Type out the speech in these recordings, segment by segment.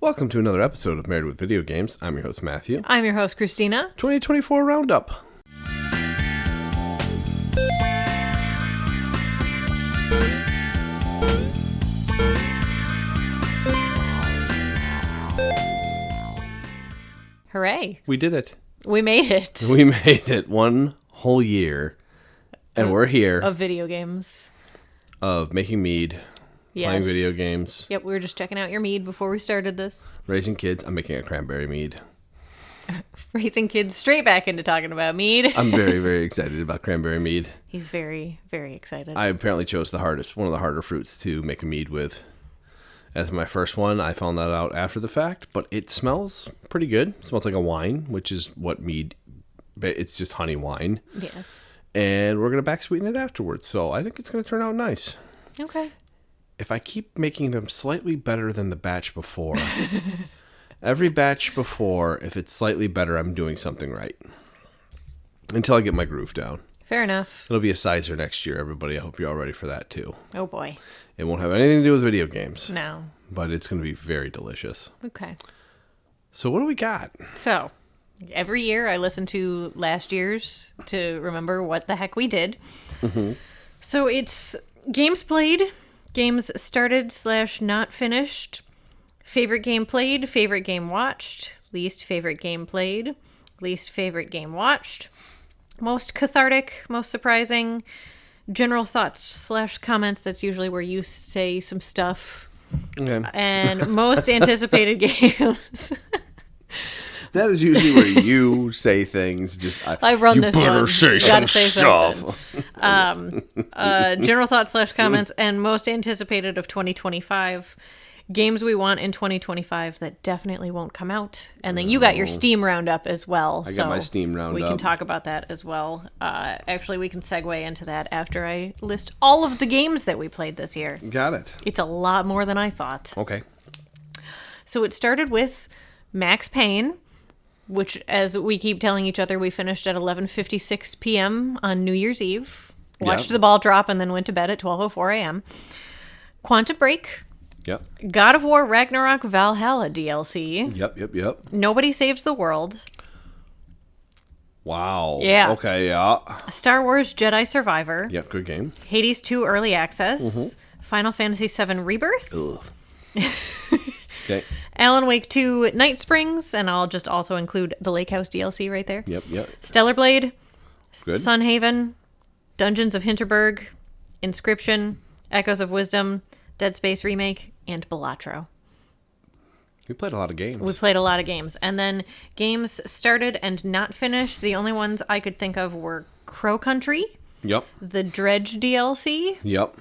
Welcome to another episode of Married with Video Games. I'm your host, Matthew. I'm your host, Christina. 2024 Roundup. Hooray. We did it. We made it. We made it one whole year. And we're here. Of video games. Of making mead. Yes. Playing video games. Yep, we were just checking out your mead before we started this. Raising kids. I'm making a cranberry mead. Raising kids straight back into talking about mead. I'm very, very excited about cranberry mead. He's very, very excited. I apparently chose one of the harder fruits to make a mead with. As my first one, I found that out after the fact, but it smells pretty good. It smells like a wine, which is what mead, it's just honey wine. Yes. And we're going to back sweeten it afterwards, so I think it's going to turn out nice. Okay. If I keep making them slightly better than the batch before, every batch before, if it's slightly better, I'm doing something right. Until I get my groove down. Fair enough. It'll be a sizer next year, everybody. I hope you're all ready for that, too. Oh, boy. It won't have anything to do with video games. No. But it's going to be very delicious. Okay. So what do we got? So, every year I listen to last year's to remember what the heck we did. Mm-hmm. So it's games played, games started / not finished, favorite game played, favorite game watched, least favorite game played, least favorite game watched, most cathartic, most surprising, general thoughts / comments. That's usually where you say some stuff. Okay. And most anticipated games. That is usually where you say things. I run you this better one. say You some gotta say stuff. General thoughts / comments and most anticipated of 2025. Games we want in 2025 that definitely won't come out. And then you got your Steam Roundup as well. I got my Steam Roundup. We can talk about that as well. Actually, we can segue into that after I list all of the games that we played this year. Got it. It's a lot more than I thought. Okay. So it started with Max Payne, which, as we keep telling each other, we finished at 11:56 p.m. on New Year's Eve. Watched the ball drop and then went to bed at 12:04 a.m. Quantum Break. Yep. God of War Ragnarok Valhalla DLC. Yep. Nobody Saves the World. Wow. Yeah. Okay, yeah. Star Wars Jedi Survivor. Yep, good game. Hades 2 Early Access. Mm-hmm. Final Fantasy VII Rebirth. Ugh. Okay. Alan Wake 2 Night Springs. And I'll just also include the Lake House DLC right there. Yep. Stellar Blade. Good. Sunhaven. Dungeons of Hinterberg. Inscription. Echoes of Wisdom. Dead Space Remake, and Balatro. We played a lot of games. We played a lot of games. And then games started and not finished. The only ones I could think of were Crow Country. Yep. The Dredge DLC. Yep.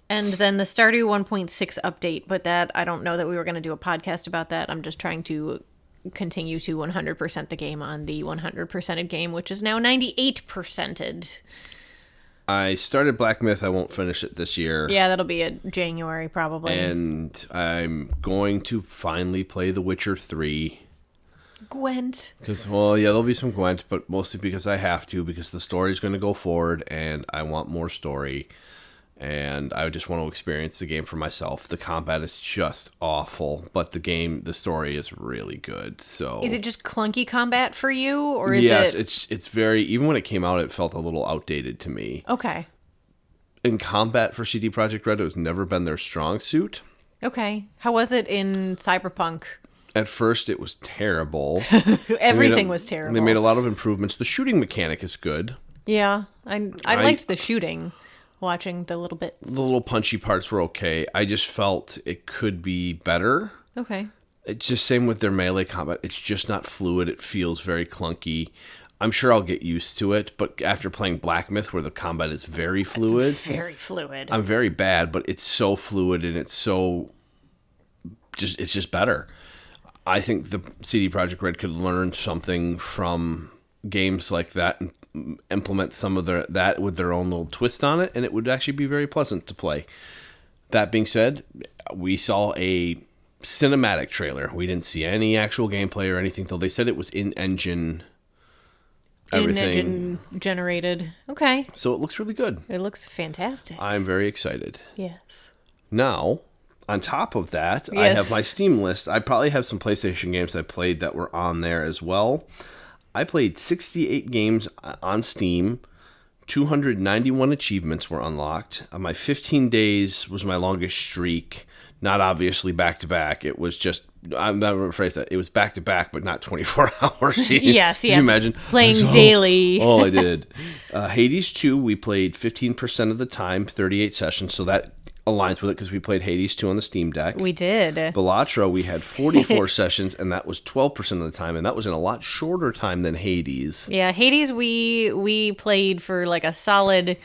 And then the Stardew 1.6 update. But that, I don't know that we were going to do a podcast about that. I'm just trying to continue to 100% the game on the 100%ed game, which is now 98%ed. I started Black Myth. I won't finish it this year. Yeah, that'll be a January probably. And I'm going to finally play The Witcher 3. Gwent. Because, well, yeah, there'll be some Gwent, but mostly because I have to, because the story's going to go forward, and I want more story. And I just want to experience the game for myself. The combat is just awful, but the story is really good. So, is it just clunky combat for you, or is yes, it? it's very. Even when it came out, it felt a little outdated to me. Okay. In combat for CD Projekt Red, it has never been their strong suit. Okay. How was it in Cyberpunk? At first, it was terrible. Everything was terrible. They made a lot of improvements. The shooting mechanic is good. Yeah, I liked the shooting. Watching the little bits. The little punchy parts were okay. I just felt it could be better. Okay. It's just same with their melee combat. It's just not fluid. It feels very clunky. I'm sure I'll get used to it, but after playing Black Myth, where the combat is very fluid. It's very fluid. I'm very bad, but it's so fluid and it's just better. I think the CD Projekt Red could learn something from games like that and implement some of that with their own little twist on it, and it would actually be very pleasant to play. That being said, we saw a cinematic trailer. We didn't see any actual gameplay or anything, though they said it was in-engine everything. In-engine generated. Okay. So it looks really good. It looks fantastic. I'm very excited. Yes. Now, On top of that, I Yes. have my Steam list. I probably have some PlayStation games I played that were on there as well. I played 68 games on Steam. 291 achievements were unlocked. My 15 days was my longest streak. Not obviously back-to-back. It was just, I'm not going to rephrase that. It was back-to-back, but not 24 hours. Yes, yeah. Could you imagine? Playing daily. Oh, I did. Hades 2, we played 15% of the time, 38 sessions, so that aligns with it because we played Hades 2 on the Steam Deck. We did. Bellatra, we had 44 sessions, and that was 12% of the time, and that was in a lot shorter time than Hades. Yeah, Hades we played for like a solid...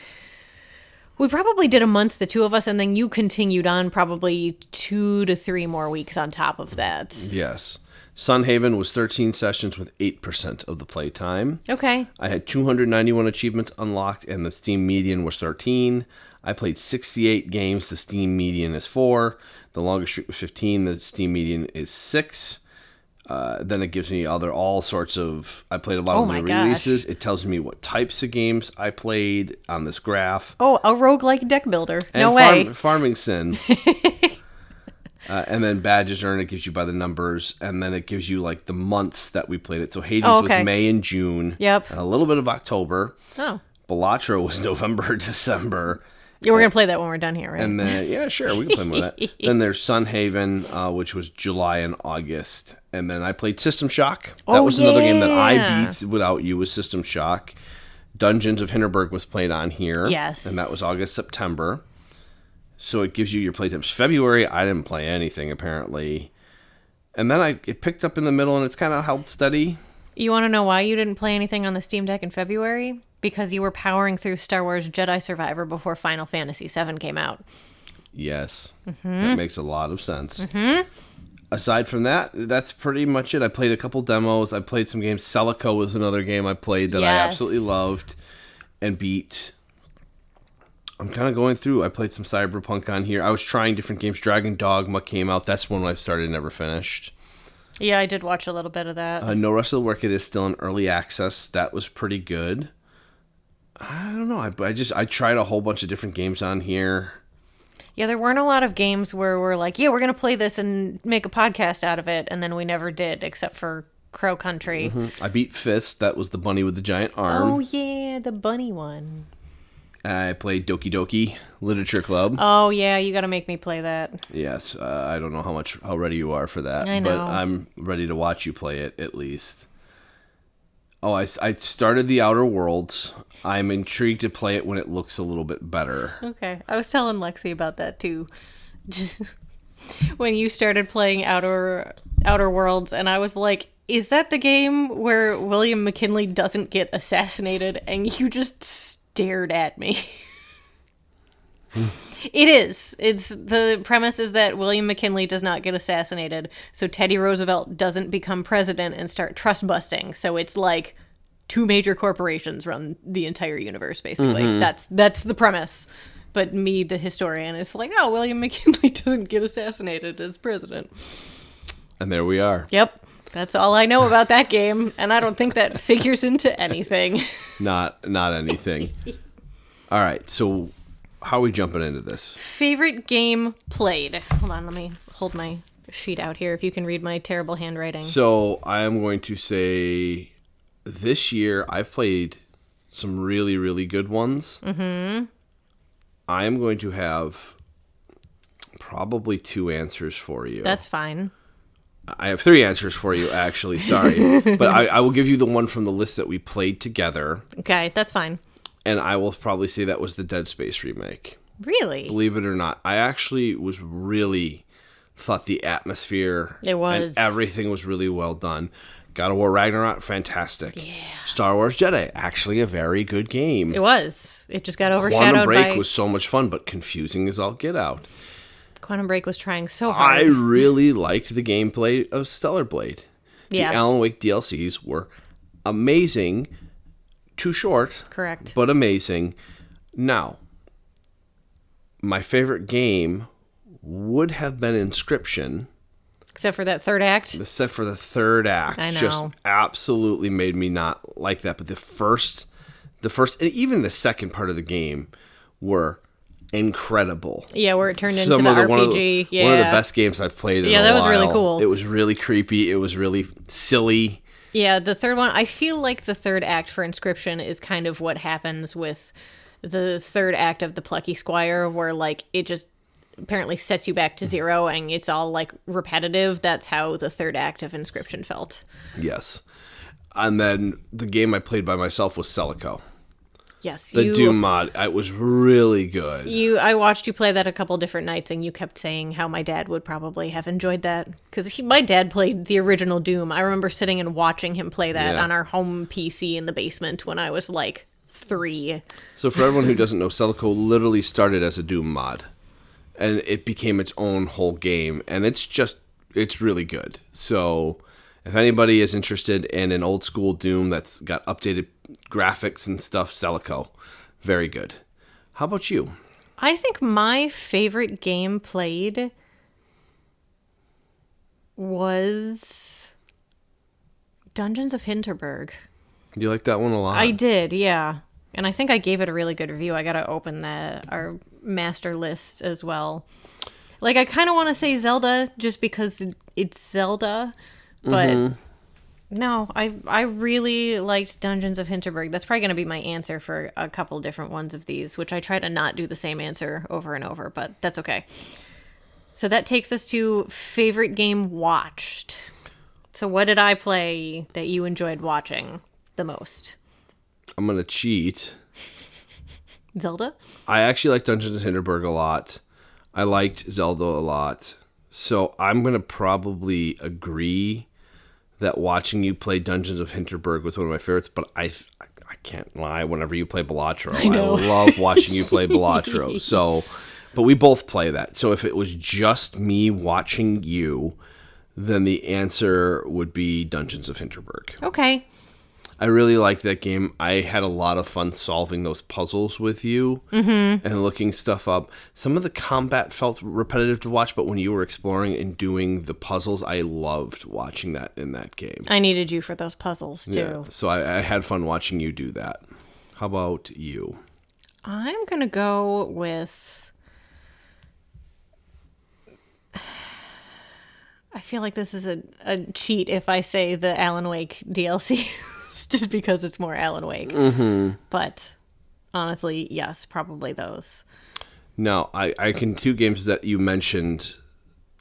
We probably did a month, the two of us, and then you continued on probably 2 to 3 more weeks on top of that. Yes. Sunhaven was 13 sessions with 8% of the play time. Okay. I had 291 achievements unlocked, and the Steam median was 13. I played 68 games. The Steam median is 4. The longest streak was 15. The Steam median is 6. Then it gives me all sorts of... I played a lot of the releases. It tells me what types of games I played on this graph. Oh, a roguelike deck builder. And No way. Farming Sim. And then badges earned, it gives you by the numbers. And then it gives you like the months that we played it. So Hades was May and June. Yep. And a little bit of October. Oh. Bellatra was November, December. Yeah, we're going to play that when we're done here, right? And then, yeah, sure, we can play more of that. Then there's Sunhaven, which was July and August. And then I played System Shock. That was another game that I beat without you, was System Shock. Dungeons of Hinterberg was played on here. Yes. And that was August, September. So it gives you your playtimes. February, I didn't play anything, apparently. And then it picked up in the middle, and it's kind of held steady. You want to know why you didn't play anything on the Steam Deck in February? Because you were powering through Star Wars Jedi Survivor before Final Fantasy VII came out. Yes. That makes a lot of sense. Aside from that, that's pretty much it. I played a couple demos. I played some games. Celica was another game I played that I absolutely loved and beat. I'm kind of going through. I played some Cyberpunk on here. I was trying different games. Dragon Dogma came out. That's one I started and never finished. Yeah, I did watch a little bit of that. No Rest of the Wicked is still in early access. That was pretty good. I don't know. I tried a whole bunch of different games on here. Yeah, there weren't a lot of games where we're like, yeah, we're going to play this and make a podcast out of it, and then we never did, except for Crow Country. I beat Fist. That was the bunny with the giant arm. Oh, yeah, the bunny one. I played Doki Doki Literature Club. Oh, yeah, you got to make me play that. Yes, I don't know how ready you are for that. I know. But I'm ready to watch you play it, at least. Oh, I started The Outer Worlds. I'm intrigued to play it when it looks a little bit better. Okay, I was telling Lexi about that, too. Just when you started playing Outer Worlds, and I was like, is that the game where William McKinley doesn't get assassinated? And you just stared at me. It is. The premise is that William McKinley does not get assassinated, so Teddy Roosevelt doesn't become president and start trust busting. So it's like 2 major corporations run the entire universe, basically. That's the premise. But me, the historian, is like, oh, William McKinley doesn't get assassinated as president. And there we are. Yep. That's all I know about that game, and I don't think that figures into anything. Not anything. All right, so how are we jumping into this? Favorite game played. Hold on, let me hold my sheet out here if you can read my terrible handwriting. So I am going to say this year I've played some really, really good ones. Mm-hmm. I am going to have probably 2 answers for you. That's fine. I have 3 answers for you, actually. Sorry. But I will give you the one from the list that we played together. Okay, that's fine. And I will probably say that was the Dead Space remake. Really? Believe it or not. I actually was really thought the atmosphere and everything was really well done. God of War Ragnarok, fantastic. Yeah. Star Wars Jedi, actually a very good game. It was. It just got overshadowed Quantum Break by... was so much fun, but confusing as all get out. Quantum Break was trying so hard. I really liked the gameplay of Stellar Blade. Yeah. The Alan Wake DLCs were amazing. Too short. Correct. But amazing. Now, my favorite game would have been Inscription. Except for that third act. Except for the third act. I know. Just absolutely made me not like that. But the first, and even the second part of the game were incredible. Yeah, where it turned into the RPG. One of the best games I've played in a while. Yeah, that was really cool. It was really creepy. It was really silly. Yeah, the third one, I feel like the third act for Inscription is kind of what happens with the third act of The Plucky Squire, where, like, it just apparently sets you back to zero and it's all, like, repetitive. That's how the third act of Inscription felt. Yes. And then the game I played by myself was Celico. Yes, the Doom mod. It was really good. I watched you play that a couple different nights, and you kept saying how my dad would probably have enjoyed that because my dad played the original Doom. I remember sitting and watching him play that on our home PC in the basement when I was like 3. So for everyone who doesn't know, Celico literally started as a Doom mod, and it became its own whole game, and it's really good. So if anybody is interested in an old school Doom that's got updated graphics and stuff, Celico, very good. How about you? I think my favorite game played was Dungeons of Hinterberg. You like that one a lot? I did, yeah. And I think I gave it a really good review. I gotta open our master list as well. Like, I kind of want to say Zelda just because it's Zelda, but no, I really liked Dungeons of Hinterberg. That's probably going to be my answer for a couple different ones of these, which I try to not do the same answer over and over, but that's okay. So that takes us to favorite game watched. So what did I play that you enjoyed watching the most? I'm going to cheat. Zelda? I actually like Dungeons of Hinterberg a lot. I liked Zelda a lot. So I'm going to probably agree that watching you play Dungeons of Hinterberg was one of my favorites, but I can't lie. Whenever you play Balatro, I love watching you play Balatro. So, but we both play that. So if it was just me watching you, then the answer would be Dungeons of Hinterberg. Okay. I really liked that game. I had a lot of fun solving those puzzles with you and looking stuff up. Some of the combat felt repetitive to watch, but when you were exploring and doing the puzzles, I loved watching that in that game. I needed you for those puzzles, too. Yeah, so I had fun watching you do that. How about you? I'm going to go with... I feel like this is a cheat if I say the Alan Wake DLC. Just because it's more Alan Wake. But honestly, yes, probably those. Now, I can 2 games that you mentioned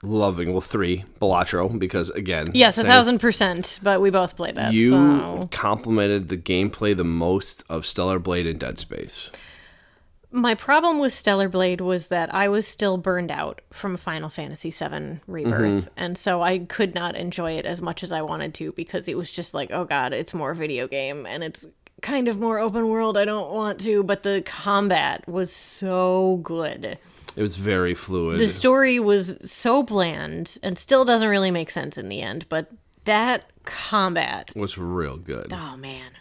loving. Well, 3. Balatro, because again... Yes, 1,000%, but we both played that. You complimented the gameplay the most of Stellar Blade and Dead Space. My problem with Stellar Blade was that I was still burned out from Final Fantasy VII Rebirth, and so I could not enjoy it as much as I wanted to because it was just like, oh god, it's more video game, and it's kind of more open world, I don't want to, but the combat was so good. It was very fluid. The story was so bland, and still doesn't really make sense in the end, but that combat was real good. Oh man.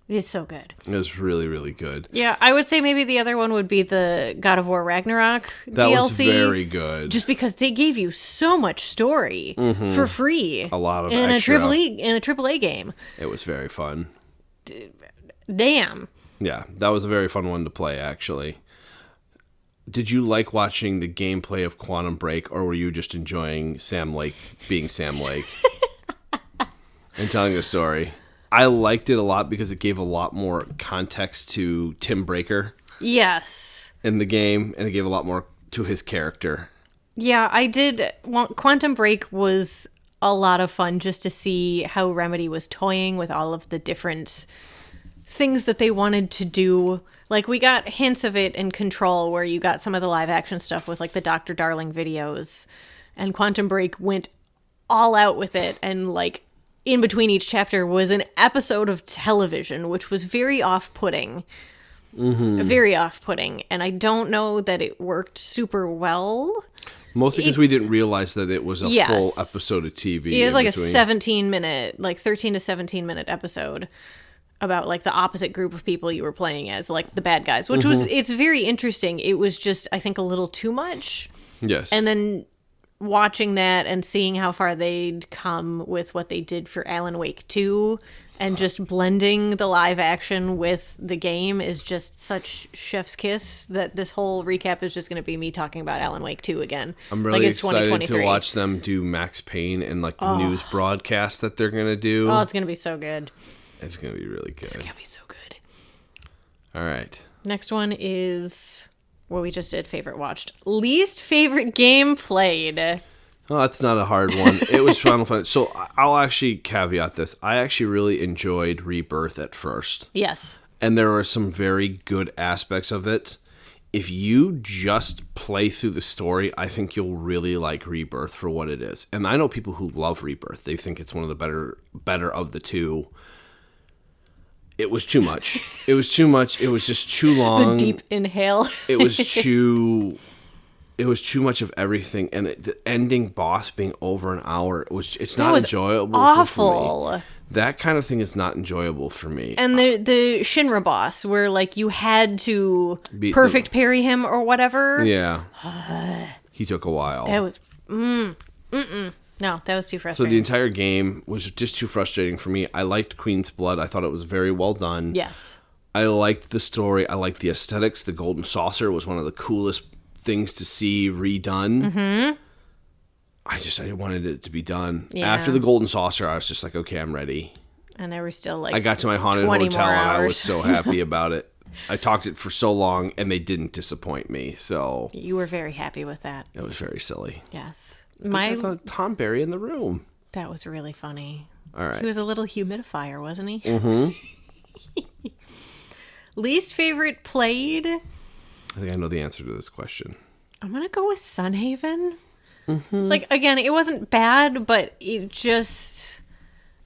It's so good. It was really, really good. Yeah, I would say maybe the other one would be the God of War Ragnarok DLC. That was very good. Just because they gave you so much story for free. A lot of in extra. In a AAA game. It was very fun. Damn. Yeah, that was a very fun one to play, actually. Did you like watching the gameplay of Quantum Break, or were you just enjoying Sam Lake being Sam Lake and telling a story? I liked it a lot because it gave a lot more context to Tim Breaker. Yes. In the game, and it gave a lot more to his character. Yeah, I did. Quantum Break was a lot of fun just to see how Remedy was toying with all of the different things that they wanted to do. Like, we got hints of it in Control, where you got some of the live action stuff with, like, the Dr. Darling videos. And Quantum Break went all out with it, and, like, in between each chapter was an episode of television, which was very off-putting. Very off-putting. And I don't know that it worked super well. Mostly because we didn't realize that it was a full episode of TV. It was like a 17-minute, like 13 to 17-minute episode about, like, the opposite group of people you were playing as, like, the bad guys, which was, it's very interesting. It was just, I think, a little too much. Yes. And then watching that and seeing how far they'd come with what they did for Alan Wake 2 and just blending the live action with the game is just such chef's kiss that this whole recap is just going to be me talking about Alan Wake 2 again. I'm really excited to watch them do Max Payne and like the news broadcast that they're going to do. Oh, it's going to be so good. It's going to be really good. It's going to be so good. All right. Next one is what we just did, favorite watched. Least favorite game played. Oh, that's not a hard one. It was Final Fantasy. So I'll actually caveat this. I actually really enjoyed Rebirth at first. Yes. And there were some very good aspects of it. If you just play through the story, I think you'll really like Rebirth for what it is. And I know people who love Rebirth. They think it's one of the better of the two. It was too much. It was too much. It was just too long. The deep inhale. It was too much of everything, and the ending boss being over an hour. It's not enjoyable. Awful. For me. That kind of thing is not enjoyable for me. And the Shinra boss, where like you had to perfect parry him or whatever. Yeah. He took a while. That was No, that was too So frustrating. the entire game was just too frustrating for me. I liked Queen's Blood. I thought it was very well done. Yes. I liked the story. I liked the aesthetics. The Golden Saucer was one of the coolest things to see redone. Mm-hmm. I wanted it to be done. Yeah. After the Golden Saucer, I was just like, okay, I'm ready. And there were still like I got to my haunted 20 hotel more and I hours. was so happy about it. I talked it for so long and they didn't disappoint me. So You were very happy with that. it was very silly. Yes. I thought Tom Berry in the room. That was really funny. All right. He was a little humidifier, wasn't he? Mm-hmm. Least favorite played? I think I know the answer to this question. I'm going to go with Sunhaven. Mm-hmm. Like, again, it wasn't bad, but it just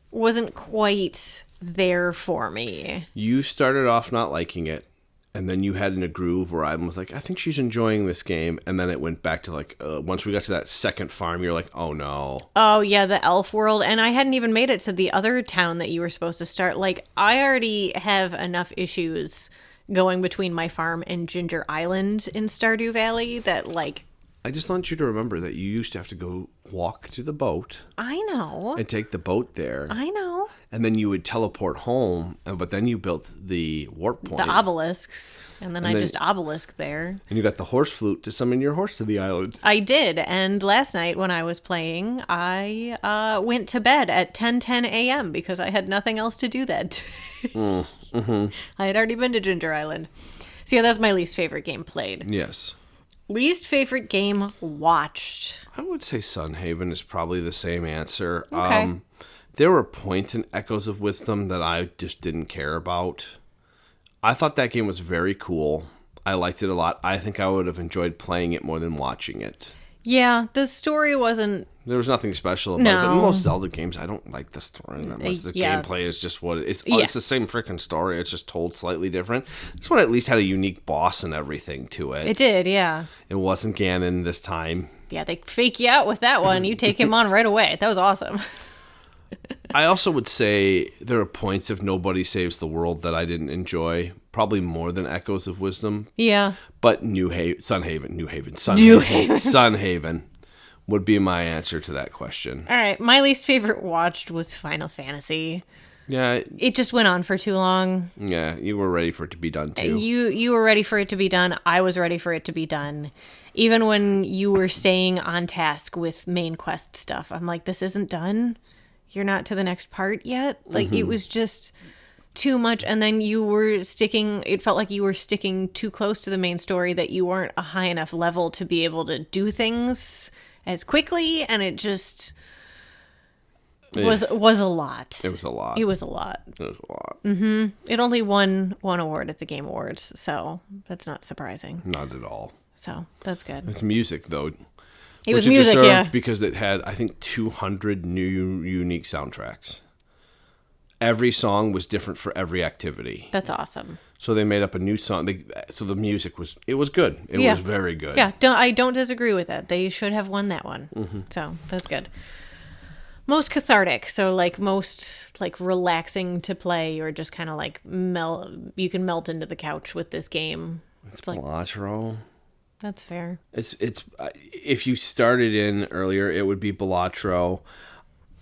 wasn't quite there for me. You started off not liking it, and then you had in a groove where I was like, I think she's enjoying this game. And then it went back to like, once we got to that second farm, you're like, oh no. Oh, yeah, the elf world. And I hadn't even made it to the other town that you were supposed to start. Like, I already have enough issues going between my farm and Ginger Island in Stardew Valley that, like... I just want you to remember that you used to have to go walk to the boat. I know. And take the boat there. I know. And then you would teleport home, but then you built the warp points. The obelisks. And then I just obelisk there. And you got the horse flute to summon your horse to the island. I did. And last night when I was playing, I went to bed at 10:10 a.m. because I had nothing else to do that day. Mm-hmm. I had already been to Ginger Island. So yeah, that's my least favorite game played. Yes. Least favorite game watched. I would say Sunhaven is probably the same answer. Okay. There were points in Echoes of Wisdom that I just didn't care about. I thought that game was very cool. I liked it a lot. I think I would have enjoyed playing it more than watching it. Yeah, the story wasn't... There was nothing special about it. But most Zelda games, I don't like the story that much. The gameplay is just what it is. It's the same freaking story. It's just told slightly different. This one at least had a unique boss and everything to it. It did, yeah. It wasn't Ganon this time. Yeah, they fake you out with that one. You take him on right away. That was awesome. I also would say there are points of Nobody Saves the World that I didn't enjoy. Probably more than Echoes of Wisdom. Yeah. But Sunhaven would be my answer to that question. All right, my least favorite watched was Final Fantasy. Yeah. It just went on for too long. Yeah, you were ready for it to be done too. You were ready for it to be done. I was ready for it to be done. Even when you were staying on task with main quest stuff, I'm like, this isn't done. You're not to the next part yet. Like, It was just too much. And then it felt like you were sticking too close to the main story, that you weren't a high enough level to be able to do things as quickly. And it just was a lot. It was a lot. It was a lot. It was a lot. Mm-hmm. It only won one award at the Game Awards, so that's not surprising. Not at all. So that's good. It's music, though. It was music, yeah. Because it had, I think, 200 new unique soundtracks. Every song was different for every activity. That's awesome. So they made up a new song. So the music was good. It was very good. Yeah, I don't disagree with that. They should have won that one. Mm-hmm. So that's good. Most cathartic. So like most like relaxing to play, or just kind of like you can melt into the couch with this game. It's like Latro. That's fair. It's if you started in earlier, it would be Balatro.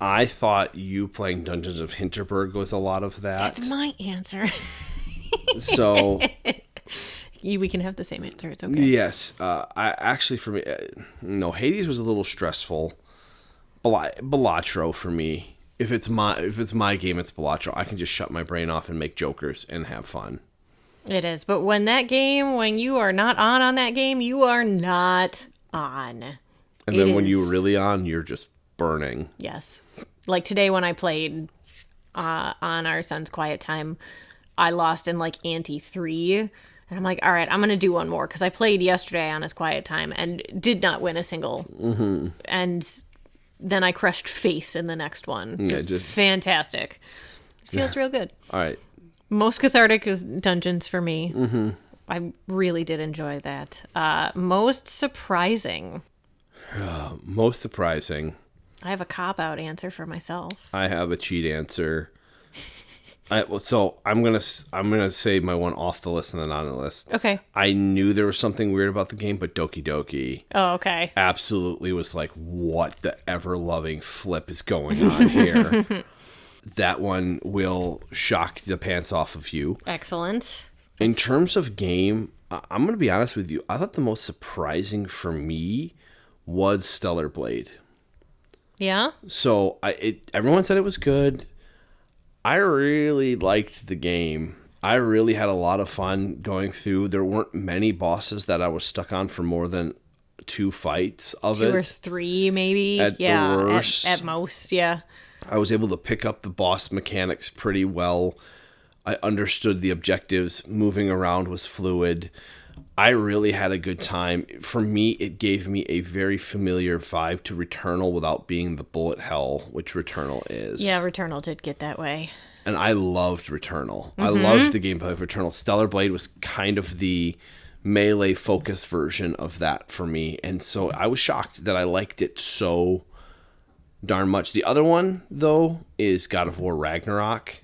I thought you playing Dungeons of Hinterberg was a lot of that. That's my answer. So We can have the same answer. It's okay. yes, I actually for me, no, Hades was a little stressful. Balatro for me. If it's my game, it's Balatro. I can just shut my brain off and make jokers and have fun. It is. But when you are not on that game, you are not on. And then when you're really on, you're just burning. Yes. Like today when I played on our son's quiet time, I lost in like ante 3. And I'm like, all right, I'm going to do one more. Because I played yesterday on his quiet time and did not win a single. Mm-hmm. And then I crushed face in the next one. Yeah, it was fantastic. It feels real good. All right. Most cathartic is Dungeons for me. Mm-hmm. I really did enjoy that. Most surprising. Most surprising. I have a cop-out answer for myself. I have a cheat answer. So I'm gonna say my one off the list and then on the list. Okay. I knew there was something weird about the game, but Doki Doki Oh, okay. absolutely was like, what the ever-loving flip is going on here? That one will shock the pants off of you. Excellent. In terms of game, I'm going to be honest with you. I thought the most surprising for me was Stellar Blade. Yeah? So everyone said it was good. I really liked the game. I really had a lot of fun going through. There weren't many bosses that I was stuck on for more than 2 fights of it. 2 or 3, maybe. At the worst. At most, yeah. I was able to pick up the boss mechanics pretty well. I understood the objectives. Moving around was fluid. I really had a good time. For me, it gave me a very familiar vibe to Returnal without being the bullet hell, which Returnal is. Yeah, Returnal did get that way. And I loved Returnal. Mm-hmm. I loved the gameplay of Returnal. Stellar Blade was kind of the melee-focused version of that for me. And so I was shocked that I liked it so darn much. The other one, though, is God of War Ragnarok.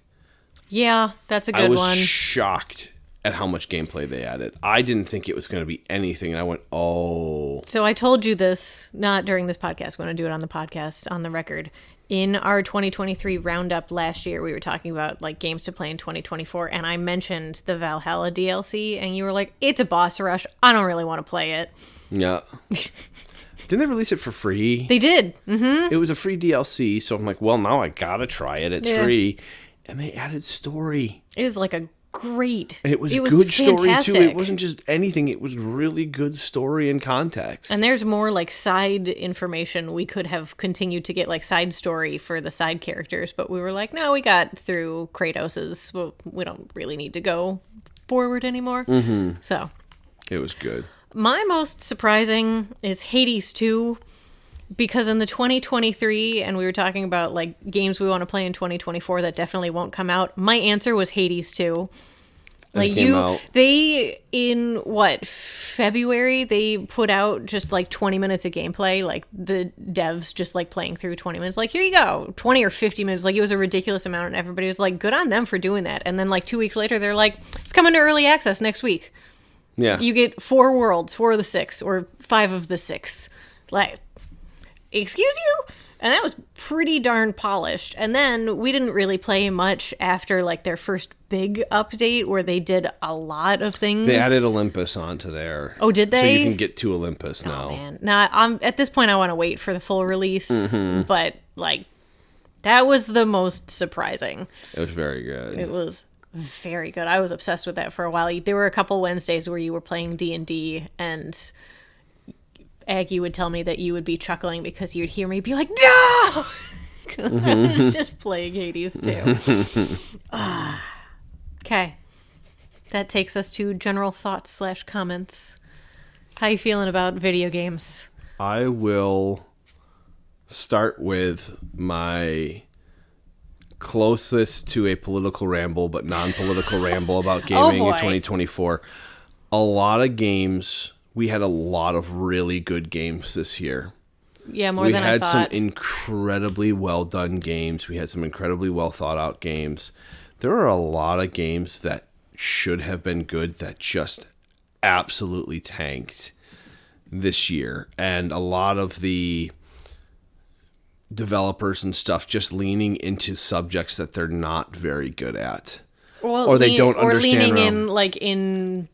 Yeah, that's a good one. I was shocked at how much gameplay they added. I didn't think it was going to be anything, and I went, oh. So I told you this, not during this podcast. We're going to do it on the podcast, on the record. In our 2023 Roundup last year, we were talking about like games to play in 2024, and I mentioned the Valhalla DLC, and you were like, it's a boss rush. I don't really want to play it. Yeah. Didn't they release it for free? They did. Mm-hmm. It was a free DLC, so I'm like, well, now I gotta try it. It's free. And they added story. It was like a great... And it was good story, too. It wasn't just anything. It was really good story and context. And there's more, like, side information. We could have continued to get, like, side story for the side characters, but we were like, no, we got through Kratos's. Well, we don't really need to go forward anymore. Mm-hmm. So. It was good. My most surprising is Hades 2, because in the 2023, and we were talking about like games we want to play in 2024 that definitely won't come out, my answer was Hades 2. Like they in what, February, they put out just like 20 minutes of gameplay, like the devs just like playing through 20 minutes, like here you go, 20 or 50 minutes, like it was a ridiculous amount, and everybody was like, good on them for doing that. And then like 2 weeks later, they're like, it's coming to early access next week. Yeah. You get 4 worlds, 4 of the 6, or 5 of the 6. Like, excuse you? And that was pretty darn polished. And then we didn't really play much after, like, their first big update where they did a lot of things. They added Olympus onto there. Oh, did they? So you can get to Olympus now. Oh, man. Nah, at this point, I want to wait for the full release. Mm-hmm. But, like, that was the most surprising. It was very good. It was very good. I was obsessed with that for a while. There were a couple Wednesdays where you were playing D&D, and Aggie would tell me that you would be chuckling because you'd hear me be like, no! I was just playing Hades too. Okay. That takes us to general thoughts / comments. How you feeling about video games? I will start with my closest to a political ramble, but non-political ramble about gaming in 2024. A lot of games. We had a lot of really good games this year. Yeah, more than I thought. We had some incredibly well done games. We had some incredibly well thought out games. There are a lot of games that should have been good that just absolutely tanked. this year, and a lot of the developers and stuff just leaning into subjects that they're not very good at, Well, or they don't or understand. leaning in.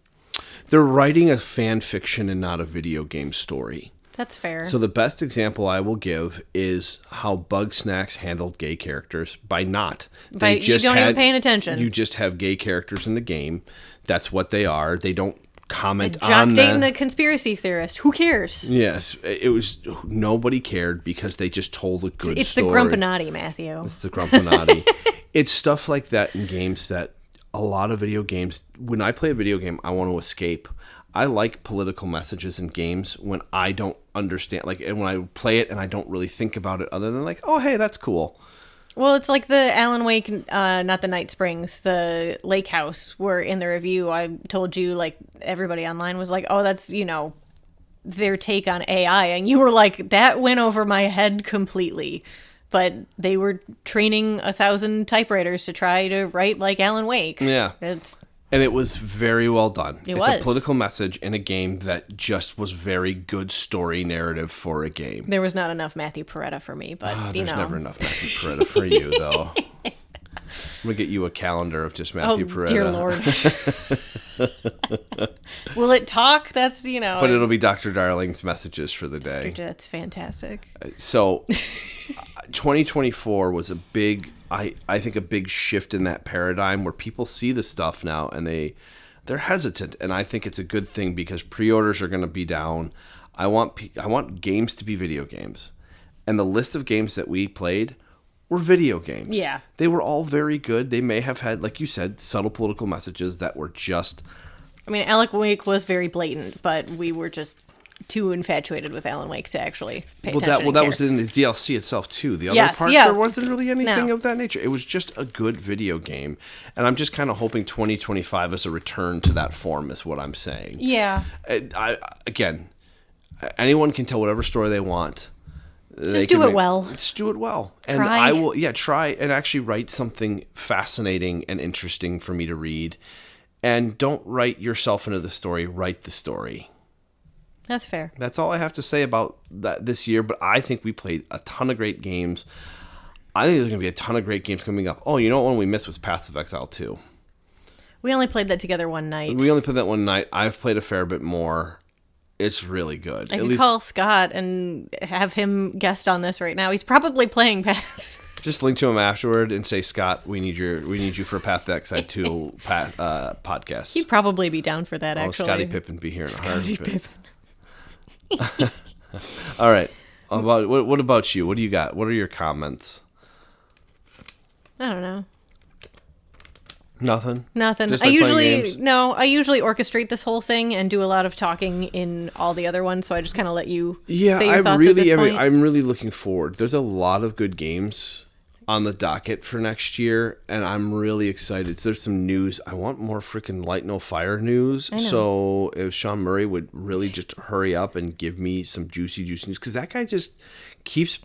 They're writing a fan fiction and not a video game story. That's fair. So the best example I will give is how Bugsnax handled gay characters by not. By you don't even paying attention. You just have gay characters in the game. That's what they are. They don't comment Jock on dating that. the conspiracy theorist. Who cares? Yes, it was nobody cared because they just told a good It's story. the Grumpinati, Matthew. It's the Grumpinati. It's stuff like that in games that a lot of video games. When I play a video game, I want to escape. I like political messages in games when I don't understand, like, and when I play it and I don't really think about it other than like, oh, hey, that's cool. Well, it's like the Alan Wake, not the Night Springs, the Lake House, where in the review I told you, like, everybody online was like, oh, that's, their take on AI. And you were like, that went over my head completely. But they were training 1,000 typewriters to try to write like Alan Wake. Yeah. And it was very well done. It's was. a political message in a game that just was very good story narrative for a game. There was not enough Matthew Peretta for me, but, There's never enough Matthew Peretta for you, though. I'm going to get you a calendar of just Matthew Peretta. Dear Lord. Will it talk? That's, But it'll be Dr. Darling's messages for the day. That's fantastic. So, 2024 was a big... I think a big shift in that paradigm where people see the stuff now and they're hesitant, and I think it's a good thing because pre-orders are going to be down. I want games to be video games, and the list of games that we played were video games. Yeah, they were all very good. They may have had, like you said, subtle political messages that were just. I mean, Alan Wake was very blatant, but we were just too infatuated with Alan Wake to actually pay attention. That was in the DLC itself too. The other parts, there wasn't really anything of that nature. It was just a good video game, and I'm just kind of hoping 2025 is a return to that form. Is what I'm saying. Yeah. Again, anyone can tell whatever story they want. Just do it well. Just do it well, and try. I will. Yeah, try and actually write something fascinating and interesting for me to read, and don't write yourself into the story. Write the story. That's fair. That's all I have to say about that this year, but I think we played a ton of great games. I think there's going to be a ton of great games coming up. Oh, you know what one we missed was Path of Exile 2. We only played that together one night. We only played that one night. I've played a fair bit more. It's really good. I can call Scott and have him guest on this right now. He's probably playing Path. Just link to him afterward and say, Scott, we need you for Path of Exile 2 podcast. He'd probably be down for that, actually. Scottie Pippen be here in a heartbeat. Pippen. All right. What about you? What do you got? What are your comments? I don't know. Nothing. Just like I usually orchestrate this whole thing and do a lot of talking in all the other ones, so I just kind of let you say your thoughts at this point. I'm really looking forward. There's a lot of good games on the docket for next year, and I'm really excited. So there's some news. I want more freaking Light No Fire news. So if Sean Murray would really just hurry up and give me some juicy news, because that guy just keeps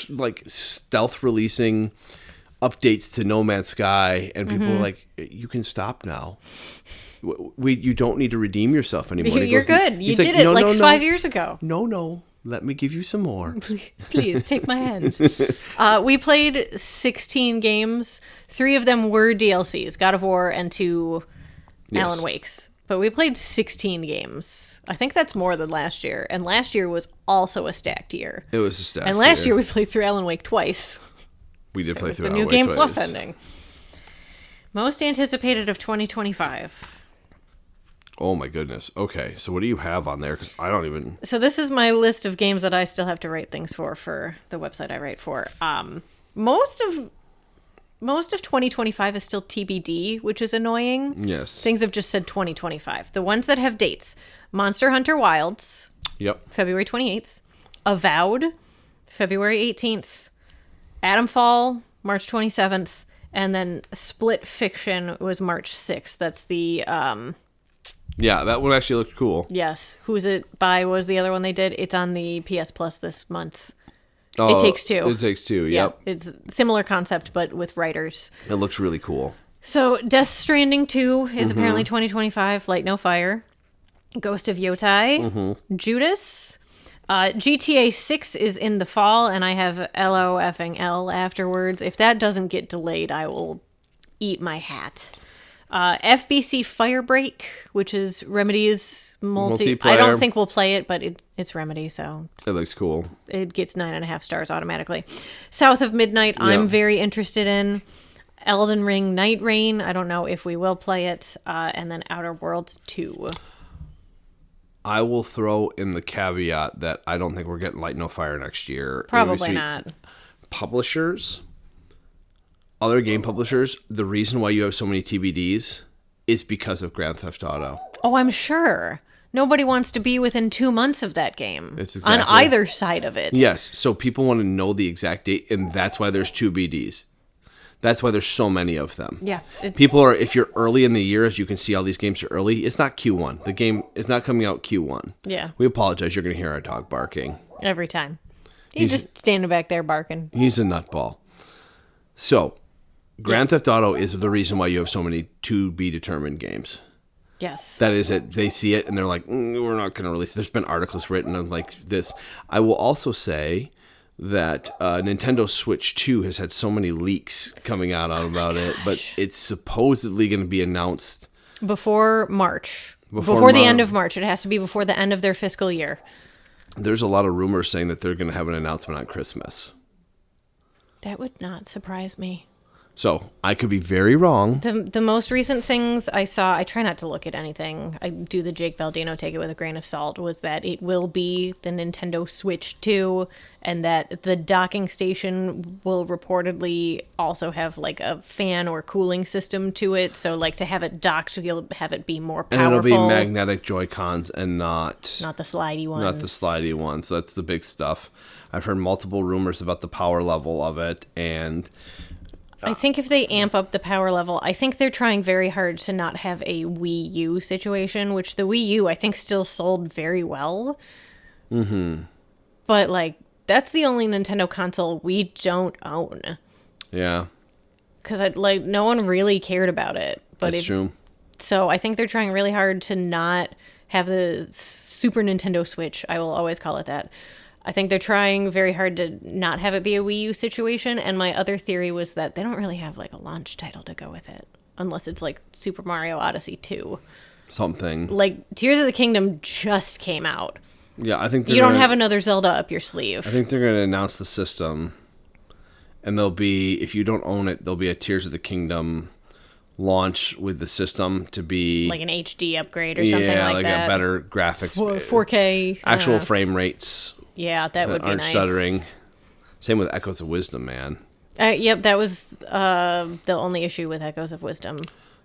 like stealth releasing updates to No Man's Sky, and people are like, "You can stop now. You don't need to redeem yourself anymore." You're good. You did it 5 years ago. No. Let me give you some more. Please, take my hand. We played 16 games. 3 of them were DLCs, God of War and 2 Alan Wakes. But we played 16 games. I think that's more than last year. And last year was also a stacked year. It was a stacked year. And last year we played through Alan Wake twice. We did play through Alan Wake twice. The New Game Plus ending. Most anticipated of 2025. Oh my goodness. Okay, so what do you have on there? Because I don't even... So this is my list of games that I still have to write things for the website I write for. Most of 2025 is still TBD, which is annoying. Yes. Things have just said 2025. The ones that have dates: Monster Hunter Wilds, February 28th. Avowed, February 18th. Atomfall, March 27th. And then Split Fiction was March 6th. That's the... Yeah, that one actually looked cool. Yes. Who's It By was the other one they did. It's on the PS Plus this month. Oh, It Takes Two. It Takes Two, yep. Yeah, it's similar concept, but with writers. It looks really cool. So Death Stranding 2 is apparently 2025, Light No Fire. Ghost of Yotai, Judas. GTA 6 is in the fall, and I have LOFing afterwards. If that doesn't get delayed, I will eat my hat. FBC Firebreak, which is Remedy's Multiplayer. I don't think we'll play it, but it's Remedy, so It looks cool. it gets 9.5 stars automatically. South of Midnight, Yeah. I'm very interested in. Elden Ring Night Rain, I don't know if we will play it. And then Outer Worlds 2. I will throw in the caveat that I don't think we're getting Light No Fire next year. Probably not. Publishers, other game publishers, the reason why you have so many TBDs is because of Grand Theft Auto. Oh, I'm sure. Nobody wants to be within 2 months of that game. It's on exactly- either side of it. Yes, so people want to know the exact date, and that's why there's 2 BDs. That's why there's so many of them. Yeah. People are, if you're early in the year, as you can see, all these games are early. It's not Q1. The game is not coming out Q1. Yeah. We apologize. You're going to hear our dog barking. Every time. He's just standing back there barking. He's a nutball. So, Grand Theft Auto is the reason why you have so many to be determined games. Yes. That is it. They see it and they're like, we're not going to release it. There's been articles written on like this. I will also say that Nintendo Switch 2 has had so many leaks coming out about it, but it's supposedly going to be announced Before March. Before the end of March. It has to be before the end of their fiscal year. There's a lot of rumors saying that they're going to have an announcement on Christmas. That would not surprise me. So I could be very wrong. The most recent things I saw, I try not to look at anything. I do the Jake Baldino, take it with a grain of salt, was that it will be the Nintendo Switch 2, and that the docking station will reportedly also have like a fan or cooling system to it. So like to have it docked, you'll have it be more powerful. And it'll be magnetic Joy-Cons and not the slidey ones. Not the slidey ones. That's the big stuff. I've heard multiple rumors about the power level of it, and I think if they amp up the power level, I think they're trying very hard to not have a Wii U situation, which the Wii U I think still sold very well. Mm-hmm. But like that's the only Nintendo console we don't own. yeah, Because like no one really cared about it. But that's true. So I think they're trying really hard to not have the Super Nintendo Switch. I will always call it that. I think they're trying very hard to not have it be a Wii U situation. And my other theory was that they don't really have like a launch title to go with it. Unless it's like Super Mario Odyssey 2. Something. Like Tears of the Kingdom just came out. Yeah, I think You don't have another Zelda up your sleeve. I think they're going to announce the system, and there'll be, if you don't own it, there'll be a Tears of the Kingdom launch with the system to be like an HD upgrade or something like that. a better graphics, 4K, actual frame rates. Yeah, that would be aren't nice. stuttering. Same with Echoes of Wisdom, man. Yep, that was the only issue with Echoes of Wisdom.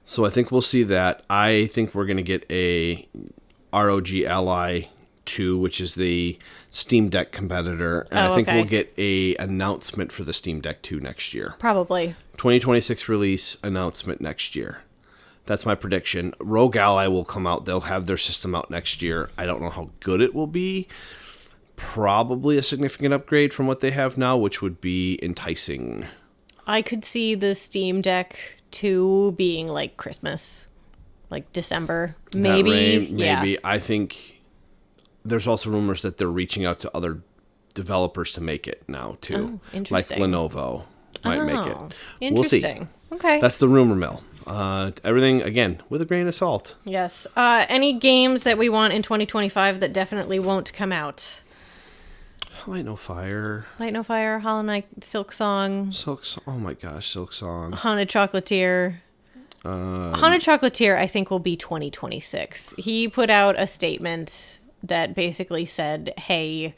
So I think we'll see that. I think we're going to get a ROG Ally 2, which is the Steam Deck competitor. And I think we'll get a announcement for the Steam Deck 2 next year. Probably. 2026 release announcement next year. That's my prediction. Rogue Ally will come out. They'll have their system out next year. I don't know how good it will be. Probably a significant upgrade from what they have now, which would be enticing. I could see the Steam Deck 2 being like Christmas, like December, maybe. Maybe. Yeah. I think there's also rumors that they're reaching out to other developers to make it now too. Oh, interesting. Like Lenovo might make it. Interesting. We'll see. Okay. That's the rumor mill. Everything again with a grain of salt. Yes. Any games that we want in 2025 that definitely won't come out? Light No Fire. Light No Fire, Hollow Knight, Silk Song, Oh my gosh, Silk Song. Haunted Chocolatier. Haunted Chocolatier, I think, will be 2026. He put out a statement that basically said, hey,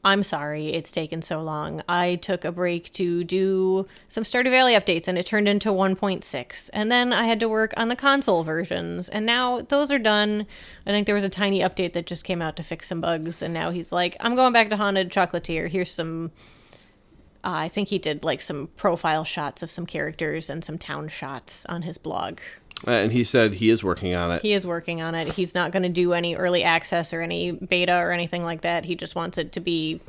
I'm sorry it's taken so long. I took a break to do some Stardew Valley updates, and it turned into 1.6. And then I had to work on the console versions, and now those are done. I think there was a tiny update that just came out to fix some bugs, and now he's like, I'm going back to Haunted Chocolatier. Here's some... I think he did like some profile shots of some characters and some town shots on his blog. And he said he is working on it. He is working on it. He's not going to do any early access or any beta or anything like that. He just wants it to be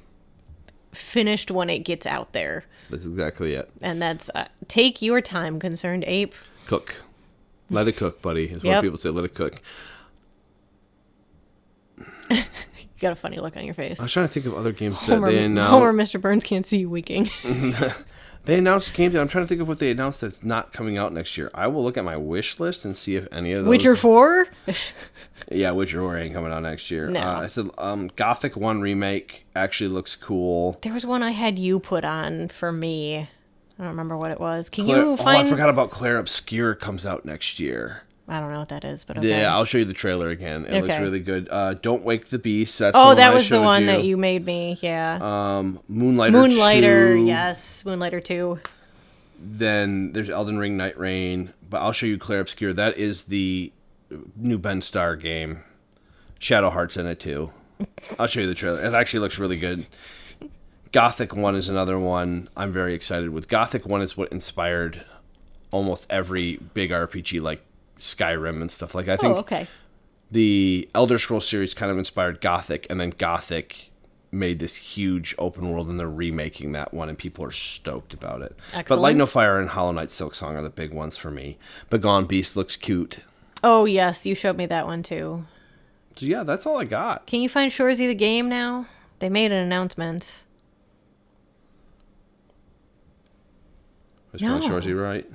finished when it gets out there. That's exactly it. And that's take your time, Concerned Ape. Cook. Let it cook, buddy, is what Yep. people say. Let it cook. You got a funny look on your face. I was trying to think of other games that Homer, they announced. Homer, Mr. Burns can't see you winking. They announced games. I'm trying to think of what they announced that's not coming out next year. I will look at my wish list and see if any of those. Witcher 4? Yeah, Witcher 4 ain't coming out next year. No. I said Gothic 1 remake actually looks cool. There was one I had you put on for me. I don't remember what it was. Can you find... Oh, I forgot about Claire Obscure comes out next year. I don't know what that is, but okay. Yeah, I'll show you the trailer again. It looks really good. Don't Wake the Beast. That's that was the one that you made me. Yeah. Moonlighter 2. Yes. Moonlighter 2. Then there's Elden Ring Night Rain. But I'll show you Claire Obscure. That is the new Ben Starr game. Shadow Heart's in it too. I'll show you the trailer. It actually looks really good. Gothic 1 is another one I'm very excited with. Gothic 1 is what inspired almost every big RPG like Skyrim and stuff. Like I think the Elder Scrolls series kind of inspired Gothic, and then Gothic made this huge open world, and they're remaking that one, and people are stoked about it. Excellent. But Light No Fire and Hollow Knight Silksong are the big ones for me. Begone Beast looks cute. Oh, yes. You showed me that one, too. So, yeah, that's all I got. Can you find Shoresy the game now? They made an announcement. Is Shoresy right? Shore.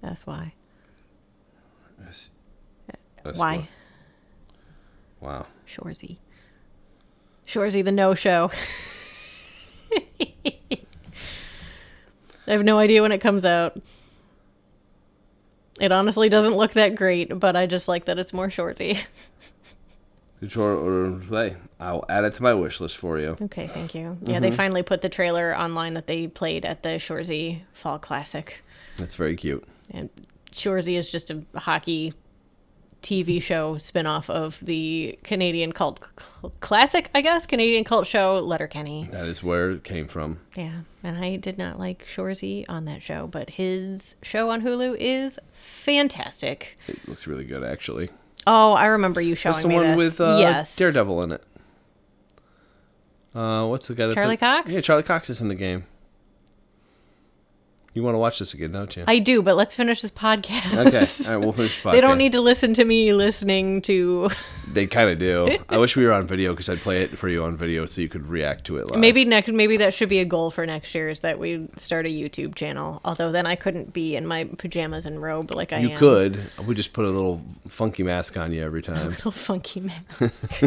S-Y. Why? Wow. Shoresy. Shoresy the no-show. I have no idea when it comes out. It honestly doesn't look that great, but I just like that it's more Shoresy. I'll add it to my wish list for you. Okay, thank you. Yeah, they finally put the trailer online that they played at the Shoresy Fall Classic. That's very cute. And Shoresy is just a hockey TV show spinoff of the Canadian cult classic, I guess, Canadian cult show Letterkenny. That is where it came from. Yeah, and I did not like Shoresy on that show, but his show on Hulu is fantastic. It looks really good, actually. Oh, I remember you showing me this. That's the one with yes. Daredevil in it. What's the guy that Charlie Cox? Yeah, Charlie Cox is in the game. You want to watch this again, don't you? I do, but let's finish this podcast. Okay, all right, we'll finish the podcast. They don't need to listen to me listening to... They kind of do. I wish we were on video because I'd play it for you on video so you could react to it live. Maybe that should be a goal for next year, is that we start a YouTube channel. Although then I couldn't be in my pajamas and robe like I am. You could. We just put a little funky mask on you every time. A little funky mask.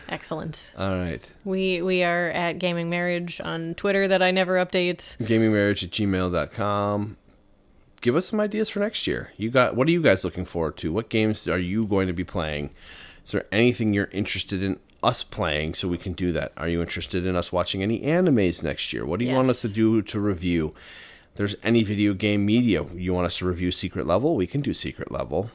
Excellent. All right. We are at Gaming Marriage on Twitter that I never update. gamingmarriage@gmail.com. Give us some ideas for next year. What are you guys looking forward to? What games are you going to be playing? Is there anything you're interested in us playing so we can do that? Are you interested in us watching any animes next year? What do you want us to do to review? If there's any video game media you want us to review Secret Level, we can do Secret Level.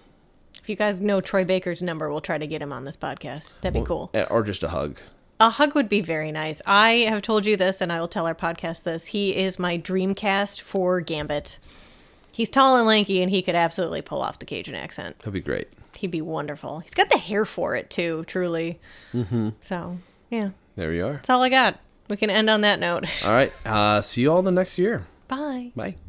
If you guys know Troy Baker's number, we'll try to get him on this podcast. That'd be cool. Or just a hug. A hug would be very nice. I have told you this, and I will tell our podcast this. He is my dream cast for Gambit. He's tall and lanky, and he could absolutely pull off the Cajun accent. That'd be great. He'd be wonderful. He's got the hair for it, too, truly. Mm-hmm. So, yeah. There you are. That's all I got. We can end on that note. All right. See you all in the next year. Bye. Bye.